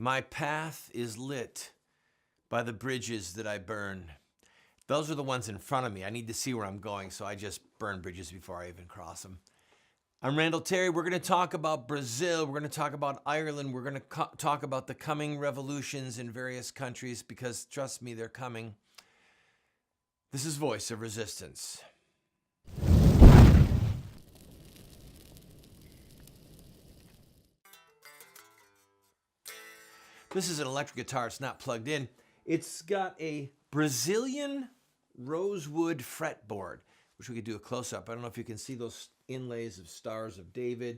My path is lit by the bridges that I burn. Those are the ones in front of me. I need to see where I'm going, so I just burn bridges before I even cross them. I'm Randall Terry. We're going to talk about Brazil. We're going to talk about Ireland. We're going to talk about the coming revolutions in various countries because, trust me, they're coming. This is Voice of Resistance. This is an electric guitar. It's not plugged in. It's got a Brazilian rosewood fretboard, which we could do a close-up. I don't know if you can see those inlays of Stars of David.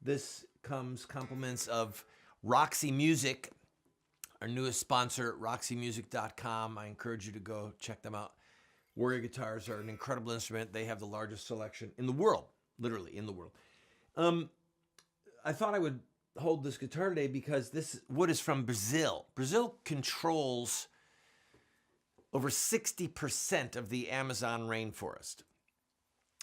This comes compliments of Roxy Music, our newest sponsor, roxymusic.com. I encourage you to go check them out. Warrior guitars are an incredible instrument. They have the largest selection in the world, literally in the world. I thought I would hold this guitar today because this wood is from Brazil. Brazil controls over 60% of the Amazon rainforest.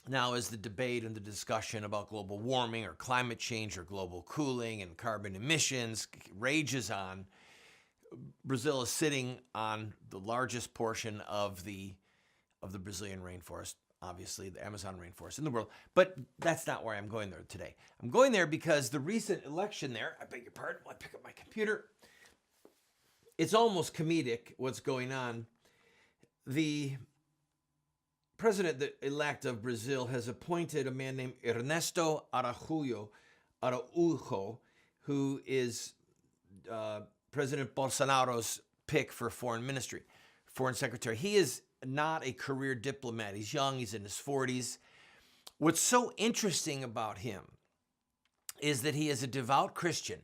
Now, as the debate and the discussion about global warming or climate change or global cooling and carbon emissions rages on, Brazil is sitting on the largest portion of the Brazilian rainforest, obviously the Amazon rainforest in the world. But that's not where I'm going there today. I'm going there because the recent election there, I beg your pardon, I pick up my computer. It's almost comedic what's going on. The president-elect of Brazil has appointed a man named Ernesto Araujo, who is President Bolsonaro's pick for foreign secretary. He is not a career diplomat. He's young. He's in his 40s. What's so interesting about him is that he is a devout Christian,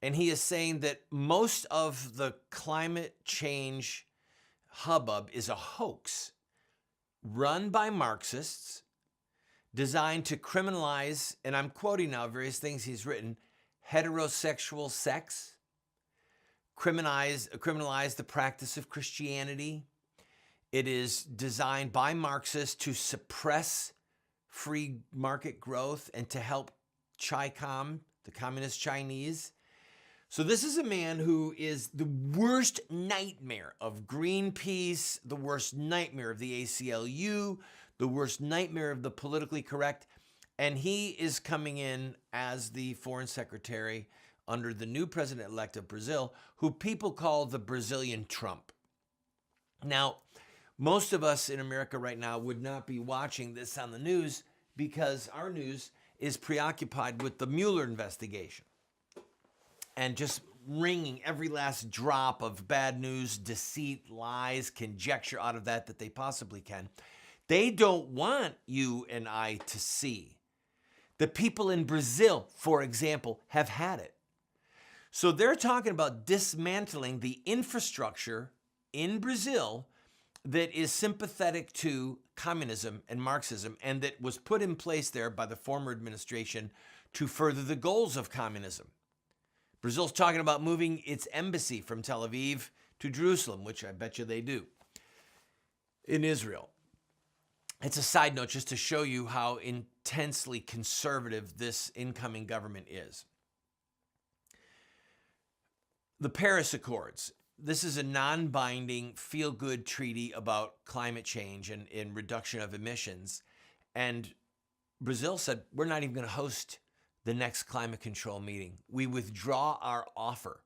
and he is saying that most of the climate change hubbub is a hoax run by Marxists designed to criminalize, and I'm quoting now various things he's written, heterosexual sex, criminalize the practice of Christianity. It is designed by Marxists to suppress free market growth and to help Chi-Com, the communist Chinese. So this is a man who is the worst nightmare of Greenpeace, the worst nightmare of the ACLU, the worst nightmare of the politically correct. And he is coming in as the foreign secretary under the new president-elect of Brazil, who people call the Brazilian Trump. Now, most of us in America right now would not be watching this on the news because our news is preoccupied with the Mueller investigation and just wringing every last drop of bad news, deceit, lies, conjecture out of that they possibly can. They don't want you and I to see. The people in Brazil, for example, have had it. So they're talking about dismantling the infrastructure in Brazil that is sympathetic to communism and Marxism and that was put in place there by the former administration to further the goals of communism. Brazil's talking about moving its embassy from Tel Aviv to Jerusalem, which I bet you they do, in Israel. It's a side note just to show you how intensely conservative this incoming government is. The Paris Accords. This is a non-binding, feel-good treaty about climate change and reduction of emissions. And Brazil said, we're not even going to host the next climate control meeting. We withdraw our offer.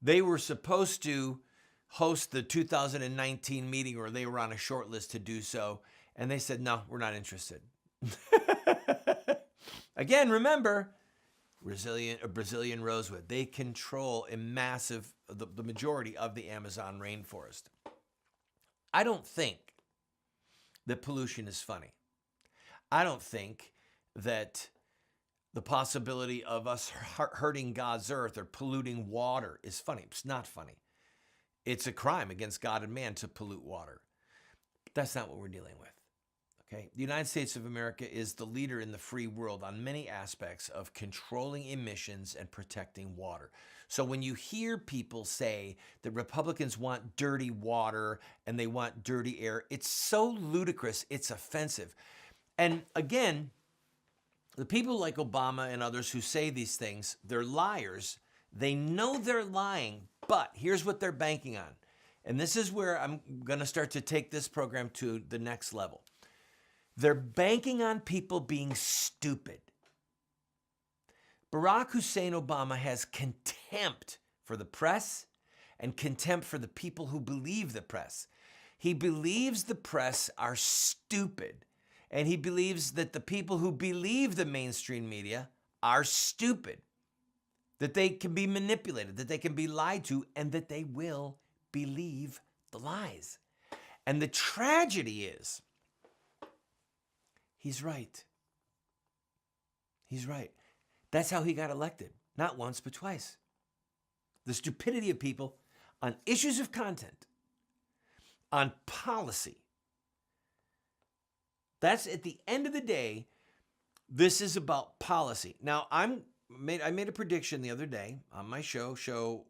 They were supposed to host the 2019 meeting, or they were on a short list to do so, and they said, no, we're not interested. Again, remember, Brazilian rosewood. They control a massive, the majority of the Amazon rainforest. I don't think that pollution is funny. I don't think that the possibility of us hurting God's earth or polluting water is funny. It's not funny. It's a crime against God and man to pollute water. But that's not what we're dealing with. Okay? The United States of America is the leader in the free world on many aspects of controlling emissions and protecting water. So when you hear people say that Republicans want dirty water and they want dirty air, it's so ludicrous, it's offensive. And again, the people like Obama and others who say these things, they're liars. They know they're lying, but here's what they're banking on. And this is where I'm going to start to take this program to the next level. They're banking on people being stupid. Barack Hussein Obama has contempt for the press and contempt for the people who believe the press. He believes the press are stupid, and he believes that the people who believe the mainstream media are stupid, that they can be manipulated, that they can be lied to, and that they will believe the lies. And the tragedy is, he's right. He's right. That's how he got elected. Not once, but twice. The stupidity of people on issues of content, on policy. That's at the end of the day, this is about policy. Now, I made a prediction the other day on my show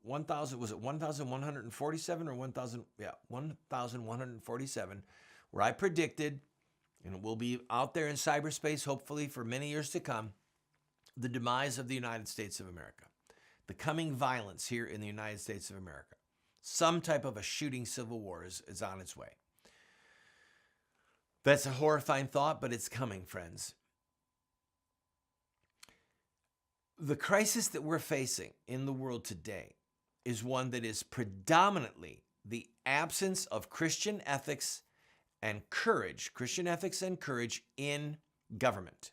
1000, was it 1147 or 1000? Yeah, 1147, where I predicted, and it will be out there in cyberspace hopefully for many years to come, the demise of the United States of America, the coming violence here in the United States of America. Some type of a shooting civil war is on its way. That's a horrifying thought, but it's coming, friends. The crisis that we're facing in the world today is one that is predominantly the absence of Christian ethics and courage, in government.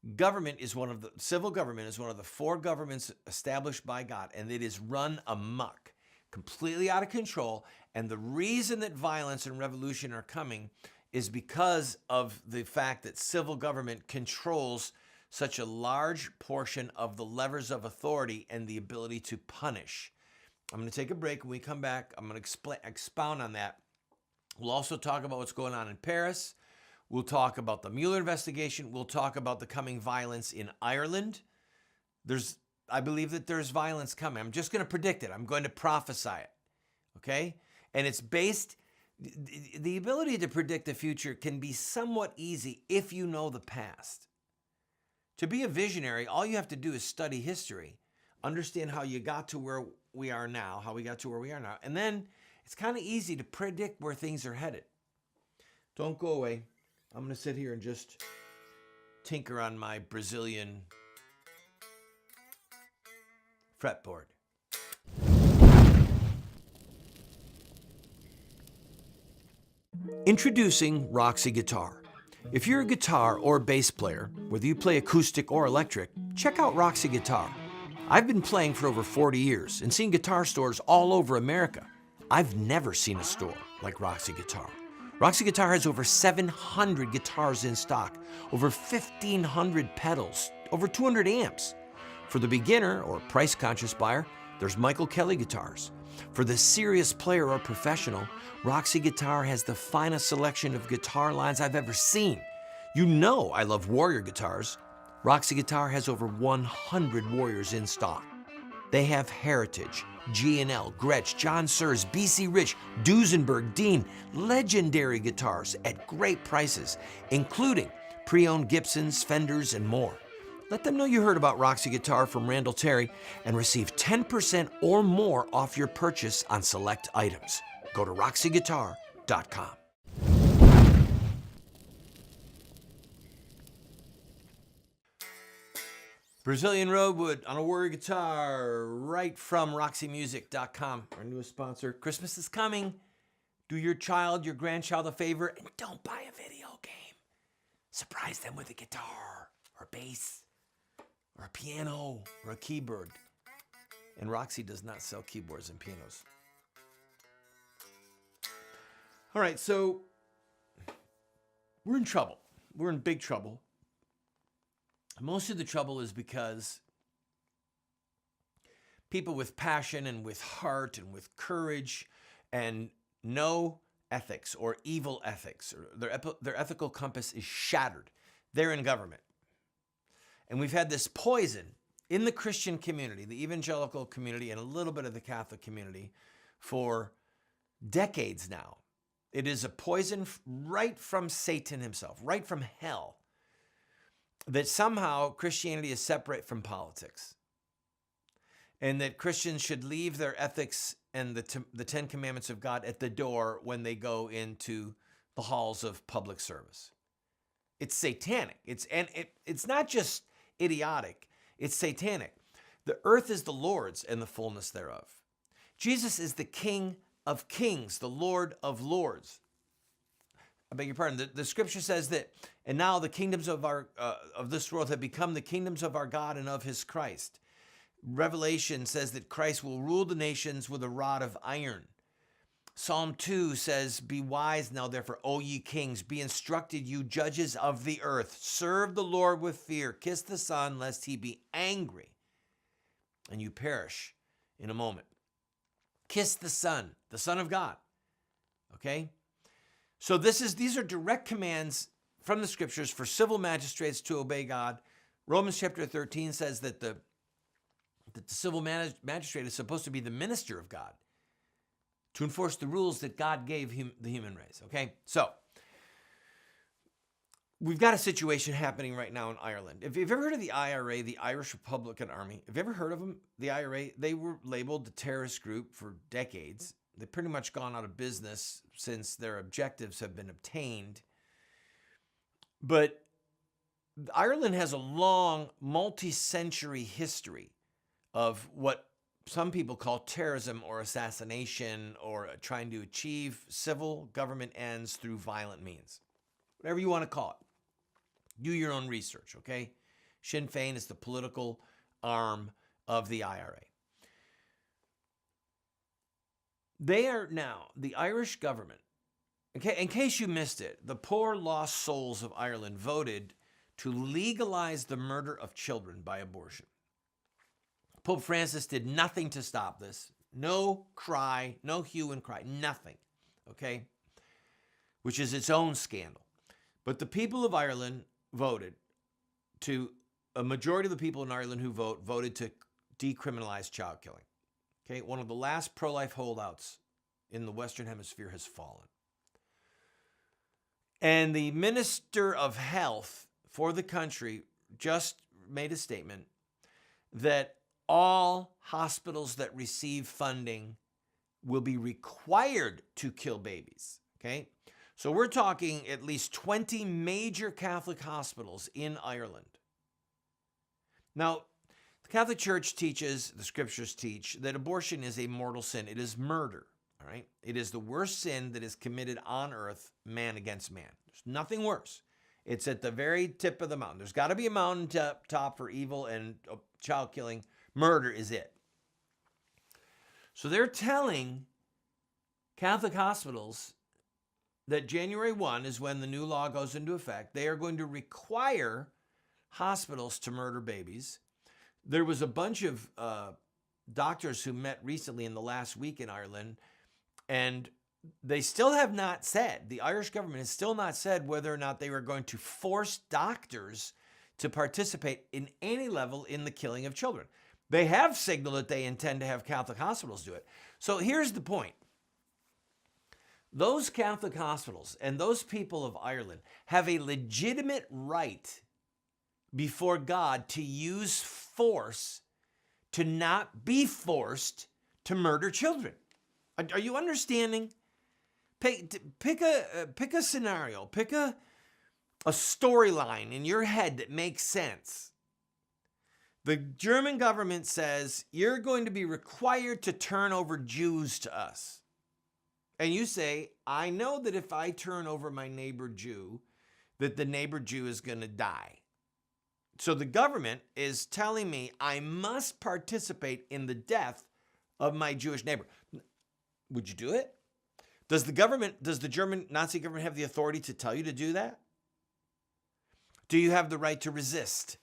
Civil government is one of the four governments established by God, and it is run amok, completely out of control. And the reason that violence and revolution are coming is because of the fact that civil government controls such a large portion of the levers of authority and the ability to punish. I'm going to take a break. When we come back, I'm going to expound on that. We'll also talk about what's going on in Paris. We'll talk about the Mueller investigation. We'll talk about the coming violence in Ireland. I believe that there's violence coming. I'm just going to predict it. I'm going to prophesy it. Okay? And it's based, the ability to predict the future can be somewhat easy if you know the past. To be a visionary, all you have to do is study history, understand how you got to where we are now, and then it's kind of easy to predict where things are headed. Don't go away. I'm going to sit here and just tinker on my Brazilian fretboard. Introducing Roxy Guitar. If you're a guitar or bass player, whether you play acoustic or electric, check out Roxy Guitar. I've been playing for over 40 years and seen guitar stores all over America. I've never seen a store like Roxy Guitar. Roxy Guitar has over 700 guitars in stock, over 1,500 pedals, over 200 amps. For the beginner or price-conscious buyer, there's Michael Kelly guitars. For the serious player or professional, Roxy Guitar has the finest selection of guitar lines I've ever seen. You know I love Warrior guitars. Roxy Guitar has over 100 Warriors in stock. They have Heritage, G&L, Gretsch, John Sears, BC Rich, Duesenberg, Dean, legendary guitars at great prices, including pre-owned Gibsons, Fenders, and more. Let them know you heard about Roxy Guitar from Randall Terry and receive 10% or more off your purchase on select items. Go to roxyguitar.com. Brazilian Roadwood on a Warrior guitar, right from roxymusic.com, our newest sponsor. Christmas is coming. Do your child, your grandchild a favor and don't buy a video game. Surprise them with a guitar or bass or a piano or a keyboard. And Roxy does not sell keyboards and pianos. All right, so we're in trouble. We're in big trouble. Most of the trouble is because people with passion and with heart and with courage and no ethics or evil ethics, or their ethical compass is shattered. They're in government. And we've had this poison in the Christian community, the evangelical community, and a little bit of the Catholic community for decades now. It is a poison right from Satan himself, right from hell, that somehow Christianity is separate from politics. and that Christians should leave their ethics and the 10 commandments of God at the door when they go into the halls of public service. It's satanic. It's not just idiotic. It's satanic. The earth is the Lord's and the fullness thereof. Jesus is the King of kings, the Lord of lords. I beg your pardon. The scripture says that, and now the kingdoms of this world have become the kingdoms of our God and of his Christ. Revelation says that Christ will rule the nations with a rod of iron. Psalm 2 says, be wise now, therefore, O ye kings, be instructed, you judges of the earth. Serve the Lord with fear. Kiss the Son, lest he be angry, and you perish in a moment. Kiss the Son of God. Okay? So these are direct commands from the scriptures for civil magistrates to obey God. Romans chapter 13 says that the civil magistrate is supposed to be the minister of God to enforce the rules that God gave the human race. Okay? So we've got a situation happening right now in Ireland. If you've ever heard of the IRA, the Irish Republican Army, have you ever heard of them? The IRA, they were labeled the terrorist group for decades. They've pretty much gone out of business since their objectives have been obtained. But Ireland has a long, multi-century history of what some people call terrorism or assassination or trying to achieve civil government ends through violent means. Whatever you want to call it. Do your own research, okay? Sinn Féin is the political arm of the IRA. They are now, the Irish government, okay, in case you missed it, the poor lost souls of Ireland voted to legalize the murder of children by abortion. Pope Francis did nothing to stop this. No cry, no hue and cry, nothing, okay? Which is its own scandal. But the people of Ireland voted a majority of the people in Ireland who voted to decriminalize child killing. Okay, one of the last pro-life holdouts in the Western Hemisphere has fallen. And the Minister of Health for the country just made a statement that all hospitals that receive funding will be required to kill babies, okay? So we're talking at least 20 major Catholic hospitals in Ireland. Now, the Catholic Church teaches, the scriptures teach, that abortion is a mortal sin. It is murder, all right? It is the worst sin that is committed on earth, man against man. There's nothing worse. It's at the very tip of the mountain. There's got to be a mountain top for evil and child killing. Murder is it. So they're telling Catholic hospitals that January 1 is when the new law goes into effect. They are going to require hospitals to murder babies. There was a bunch of doctors who met recently in the last week in Ireland, and they still have not said, the Irish government has still not said whether or not they were going to force doctors to participate in any level in the killing of children. They have signaled that they intend to have Catholic hospitals do it. So here's the point. Those Catholic hospitals and those people of Ireland have a legitimate right before God to use force to not be forced to murder children. Are you understanding? Pick a scenario, pick a storyline in your head that makes sense. The German government says, you're going to be required to turn over Jews to us. And you say, I know that if I turn over my neighbor Jew, that the neighbor Jew is going to die. So the government is telling me I must participate in the death of my Jewish neighbor. Would you do it? Does the German Nazi government have the authority to tell you to do that? Do you have the right to resist?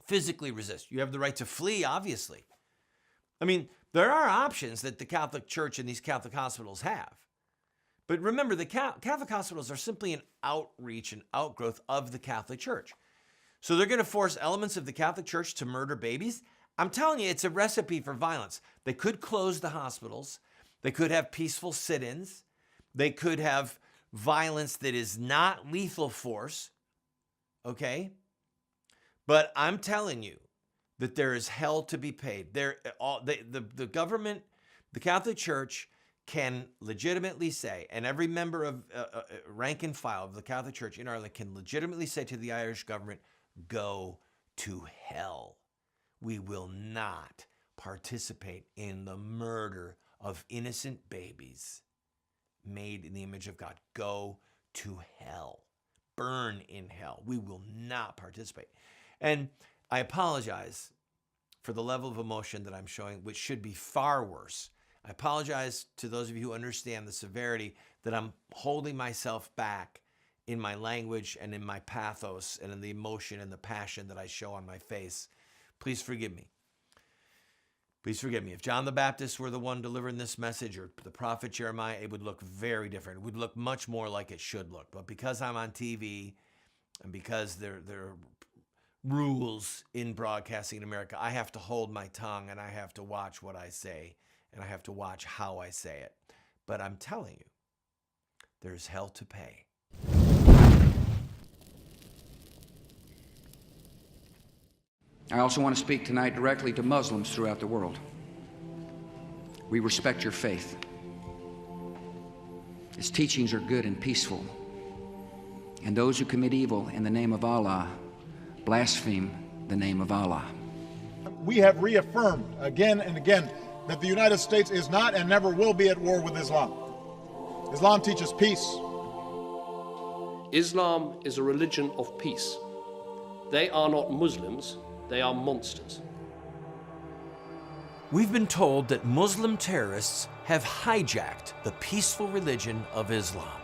Physically resist. You have the right to flee, obviously. I mean, there are options that the Catholic Church and these Catholic hospitals have. But remember, the Catholic hospitals are simply an outreach and outgrowth of the Catholic Church. So they're going to force elements of the Catholic Church to murder babies? I'm telling you, it's a recipe for violence. They could close the hospitals. They could have peaceful sit-ins. They could have violence that is not lethal force. Okay? But I'm telling you, that there is hell to be paid. The government, the Catholic Church can legitimately say, and every member of rank and file of the Catholic Church in Ireland can legitimately say to the Irish government, go to hell. We will not participate in the murder of innocent babies made in the image of God. Go to hell. Burn in hell. We will not participate. And I apologize for the level of emotion that I'm showing, which should be far worse. I apologize to those of you who understand the severity that I'm holding myself back in my language and in my pathos and in the emotion and the passion that I show on my face. Please forgive me. Please forgive me. If John the Baptist were the one delivering this message, or the prophet Jeremiah, it would look very different. It would look much more like it should look. But because I'm on TV and because there are rules in broadcasting in America, I have to hold my tongue and I have to watch what I say and I have to watch how I say it. But I'm telling you, there's hell to pay. I also want to speak tonight directly to Muslims throughout the world. We respect your faith. Its teachings are good and peaceful. And those who commit evil in the name of Allah blaspheme the name of Allah. We have reaffirmed again and again that the United States is not and never will be at war with Islam. Islam teaches peace. Islam is a religion of peace. They are not Muslims, they are monsters. We've been told that Muslim terrorists have hijacked the peaceful religion of Islam.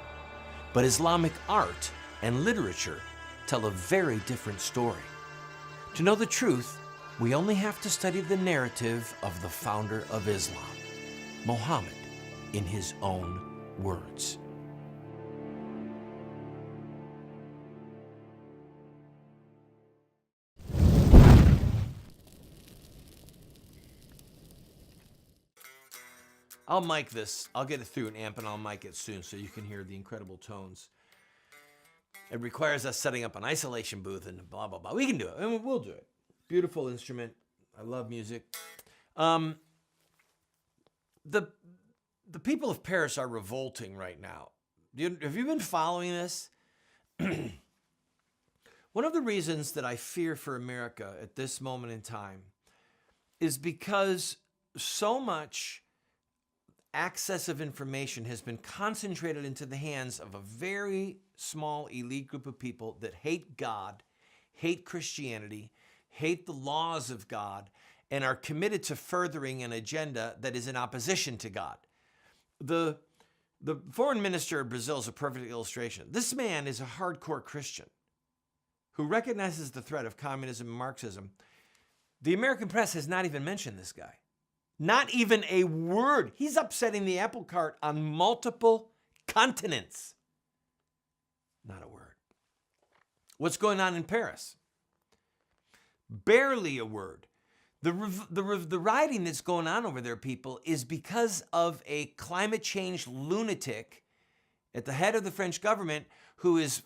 But Islamic art and literature tell a very different story. To know the truth, we only have to study the narrative of the founder of Islam, Muhammad, in his own words. I'll mic this. I'll get it through an amp and I'll mic it soon so you can hear the incredible tones. It requires us setting up an isolation booth and blah, blah, blah. We can do it. And we'll do it. Beautiful instrument. I love music. The people of Paris are revolting right now. Have you been following this? One of the reasons that I fear for America at this moment in time is because so much access of information has been concentrated into the hands of a very small elite group of people that hate God, hate Christianity, hate the laws of God, and are committed to furthering an agenda that is in opposition to God. The foreign minister of Brazil is a perfect illustration. This man is a hardcore Christian who recognizes the threat of communism and Marxism. The American press has not even mentioned this guy. Not even a word. He's upsetting the apple cart on multiple continents. Not a word. What's going on in Paris? Barely a word. The rioting that's going on over there, people, is because of a climate change lunatic at the head of the French government who's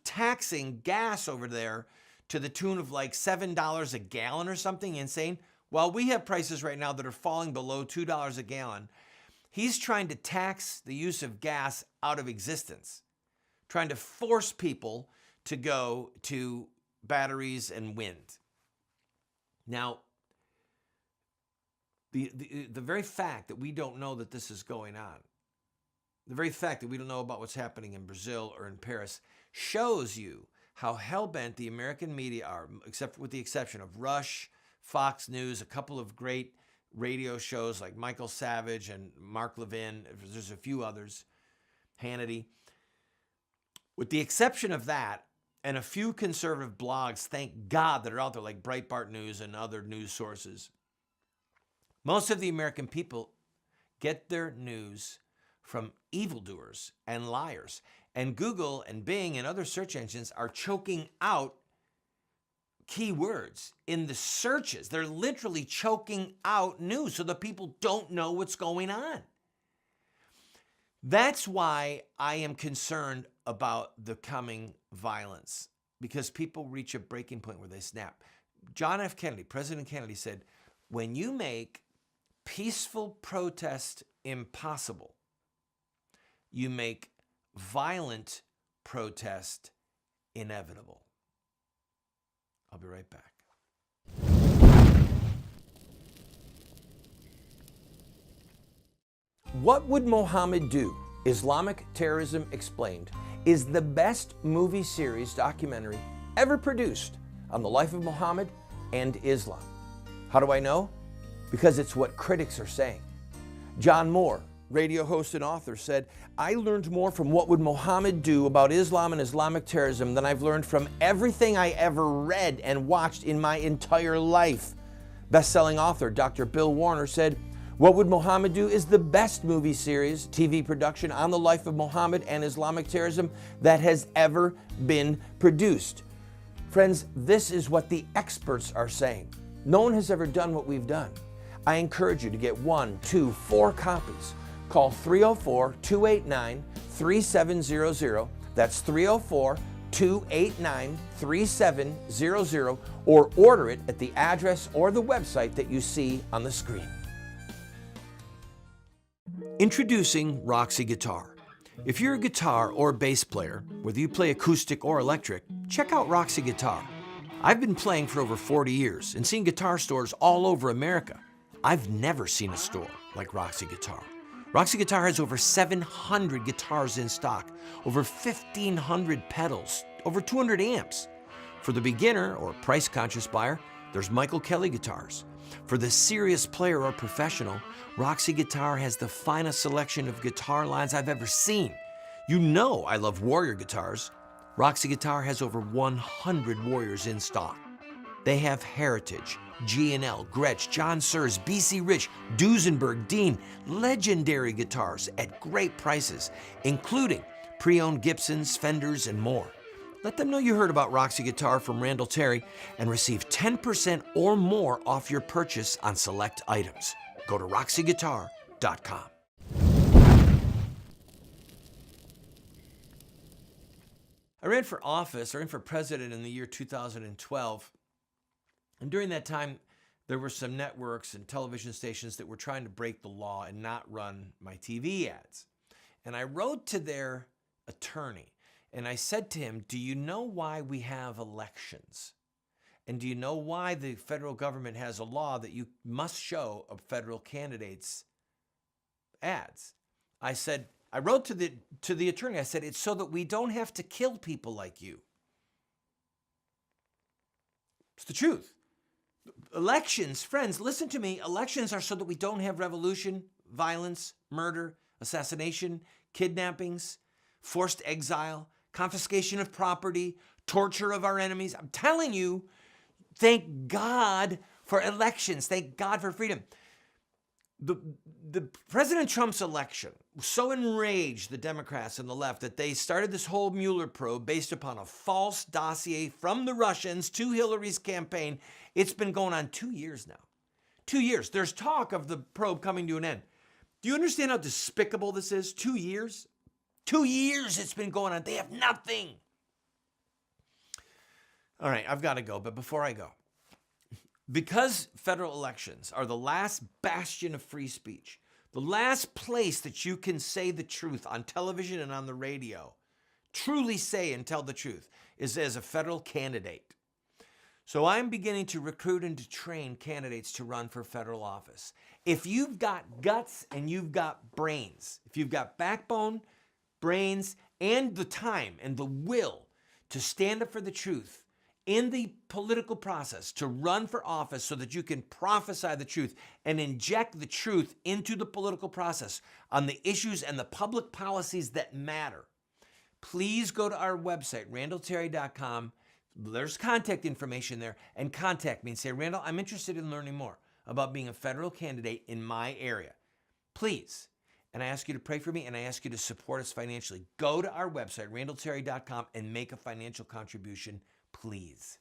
taxing gas over there to the tune of like $7 a gallon or something insane. While we have prices right now that are falling below $2 a gallon, he's trying to tax the use of gas out of existence, trying to force people to go to batteries and wind. Now, the very fact that we don't know that this is going on, the very fact that we don't know about what's happening in Brazil or in Paris, shows you how hell-bent the American media are, except with the exception of Rush, Fox News, a couple of great radio shows like Michael Savage and Mark Levin. There's a few others, Hannity. With the exception of that, and a few conservative blogs, thank God, that are out there like Breitbart News and other news sources, most of the American people get their news from evildoers and liars. And Google and Bing and other search engines are choking out keywords in the searches. They're literally choking out news so that people don't know what's going on. That's why I am concerned about the coming violence, because people reach a breaking point where they snap. John F. Kennedy, President Kennedy said, when you make peaceful protest impossible, you make violent protest inevitable. I'll be right back. What Would Mohammed Do? Islamic Terrorism Explained is the best movie series documentary ever produced on the life of Muhammad and Islam. How do I know? Because it's what critics are saying. John Moore, radio host and author, said, I learned more from What Would Mohammed Do about Islam and Islamic terrorism than I've learned from everything I ever read and watched in my entire life. Best-selling author Dr. Bill Warner said, What Would Mohammed Do is the best movie series, TV production on the life of Muhammad and Islamic terrorism that has ever been produced. Friends, this is what the experts are saying. No one has ever done what we've done. I encourage you to get 1, 2, 4 copies. Call 304-289-3700. That's 304-289-3700, or order it at the address or the website that you see on the screen. Introducing Roxy Guitar. If you're a guitar or bass player, whether you play acoustic or electric, check out Roxy Guitar. I've been playing for over 40 years and seen guitar stores all over America. I've never seen a store like Roxy Guitar. Roxy Guitar has over 700 guitars in stock, over 1,500 pedals, over 200 amps. For the beginner or price-conscious buyer, there's Michael Kelly guitars. For the serious player or professional, Roxy Guitar has the finest selection of guitar lines I've ever seen. You know I love Warrior guitars. Roxy Guitar has over 100 Warriors in stock. They have Heritage, G&L, Gretsch, John Sears, BC Rich, Duesenberg, Dean, legendary guitars at great prices, including pre-owned Gibsons, Fenders, and more. Let them know you heard about Roxy Guitar from Randall Terry and receive 10% or more off your purchase on select items. Go to roxyguitar.com. I ran for office, or ran for president in the year 2012. And during that time, there were some networks and television stations that were trying to break the law and not run my TV ads. And I wrote to their attorney and I said to him, do you know why we have elections? And do you know why the federal government has a law that you must show a federal candidate's ads? I said, I wrote to the attorney, I said, it's so that we don't have to kill people like you. It's the truth. Elections, friends, listen to me. Elections are so that we don't have revolution, violence, murder, assassination, kidnappings, forced exile, confiscation of property, torture of our enemies. I'm telling you, thank God for elections. Thank God for freedom. The President Trump's election so enraged the Democrats and the left that they started this whole Mueller probe based upon a false dossier from the Russians to Hillary's campaign. It's been going on 2 years now. 2 years. There's talk of the probe coming to an end. Do you understand how despicable this is? 2 years? 2 years it's been going on. They have nothing. All right, I've got to go. But before I go, because federal elections are the last bastion of free speech, the last place that you can say the truth on television and on the radio, truly say and tell the truth, is as a federal candidate. So I'm beginning to recruit and to train candidates to run for federal office. If you've got guts and you've got brains, if you've got backbone, brains, and the time and the will to stand up for the truth in the political process, to run for office so that you can prophesy the truth and inject the truth into the political process on the issues and the public policies that matter, please go to our website, randallterry.com. There's contact information there, and contact me and say, Randall, I'm interested in learning more about being a federal candidate in my area. Please. And I ask you to pray for me, and I ask you to support us financially. Go to our website, randallterry.com, and make a financial contribution, please.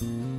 you.